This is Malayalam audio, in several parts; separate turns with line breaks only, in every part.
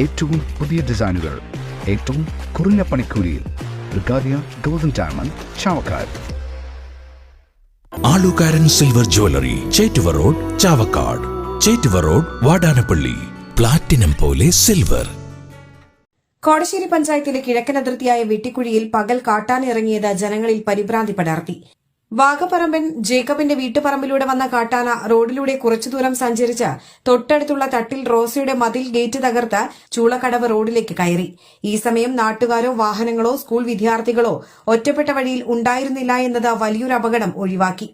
ഏറ്റവും പുതിയ ഡിസൈനുകൾ ഏറ്റവും കുറഞ്ഞ പണിക്കൂലിയിൽ. Brigadia golden diamond, Chavakkad.
Alukaran silver jewellery, Chettuva road, Chavakkad. Chettuva road, Vadanappally. Platinum പോലെ സിൽവർ.
കോടശ്ശേരി പഞ്ചായത്തിലെ കിഴക്കൻ അതിർത്തിയായ വെട്ടിക്കുഴിയിൽ പകൽ കാട്ടാനിറങ്ങിയത് ജനങ്ങളിൽ പരിഭ്രാന്തി പടർത്തി. വാഗപ്പറമ്പൻ ജേക്കബിന്റെ വീട്ടുപറമ്പിലൂടെ വന്ന കാട്ടാന റോഡിലൂടെ കുറച്ചു ദൂരം സഞ്ചരിച്ച് തൊട്ടടുത്തുള്ള തട്ടിൽ റോസയുടെ മതിൽ ഗേറ്റ് തകർത്ത് ചൂളക്കടവ് റോഡിലേക്ക് കയറി. ഈ സമയം നാട്ടുകാരോ വാഹനങ്ങളോ സ്കൂൾ വിദ്യാർത്ഥികളോ ഒറ്റപ്പെട്ട വഴിയിൽ ഉണ്ടായിരുന്നില്ല എന്നത് വലിയൊരു അപകടം ഒഴിവാക്കി.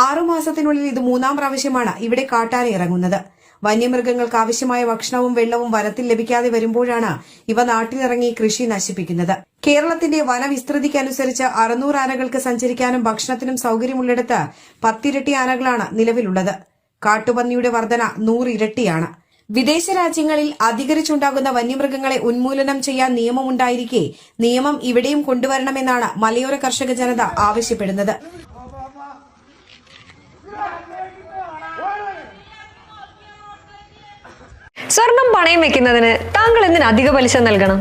6 മാസത്തിനുള്ളിൽ ഇത് 3ാം പ്രാവശ്യമാണ് ഇവിടെ കാട്ടാന ഇറങ്ങുന്നത്. വന്യമൃഗങ്ങൾക്ക് ആവശ്യമായ ഭക്ഷണവും വെള്ളവും വനത്തിൽ ലഭിക്കാതെ വരുമ്പോഴാണ് ഇവ നാട്ടിലിറങ്ങി കൃഷി നശിപ്പിക്കുന്നത്. കേരളത്തിന്റെ വനവിസ്തൃതിക്കനുസരിച്ച് 600 ആനകൾക്ക് സഞ്ചരിക്കാനും ഭക്ഷണത്തിനും സൌകര്യമുള്ളിടത്ത് 10 ഇരട്ടി ആനകളാണ് നിലവിലുള്ളത്. കാട്ടുപന്നിയുടെ വർധന 100 ഇരട്ടിയാണ്. വിദേശ രാജ്യങ്ങളിൽ അധികരിച്ചുണ്ടാകുന്ന വന്യമൃഗങ്ങളെ ഉന്മൂലനം ചെയ്യാൻ നിയമമുണ്ടായിരിക്കെ നിയമം ഇവിടെയും കൊണ്ടുവരണമെന്നാണ് മലയോര കർഷക ജനത ആവശ്യപ്പെടുന്നത്.
സ്വർണം പണയം വെക്കുന്നതിന് താങ്കൾ എന്തിന് അധിക പലിശ നൽകണം?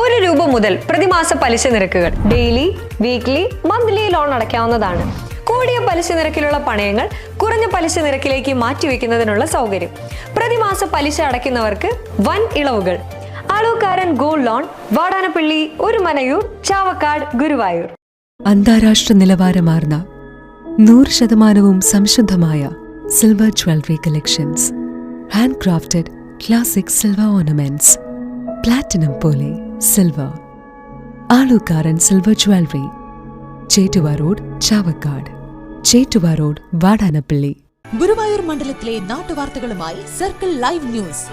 1 രൂപ മുതൽ പ്രതിമാസ പലിശ നിരക്കുകൾ ഡെയിലി, വീക്ക്ലി, മന്ത്ലി ലോൺ അടയ്ക്കാവുന്നതാണ്. കൂടിയ പലിശ നിരക്കിലുള്ള പണയങ്ങൾ കുറഞ്ഞ പലിശ നിരക്കിലേക്ക് മാറ്റിവെക്കുന്നതിനുള്ള സൗകര്യം. പ്രതിമാസ പലിശ അടയ്ക്കുന്നവർക്ക് വൻ ഇളവുകൾ. Alukaran gold loan, Vadanappally, Orumanayur, Chavakkad, Guruvayur.
അന്താരാഷ്ട്ര നിലവാരമാർന്ന 100% സംശുദ്ധമായ silver jewellery collections. Hand crafted classic silver ornaments. Platinum പോലെ silver. Alukaran silver jewellery, Chettuva road, Chavakkad. Chettuva road, Vadanappally.
Guruvayur മണ്ഡലത്തിലെ നാട്ടുവാർത്തകളുമായി സർക്കിൾ ലൈവ് ന്യൂസ്.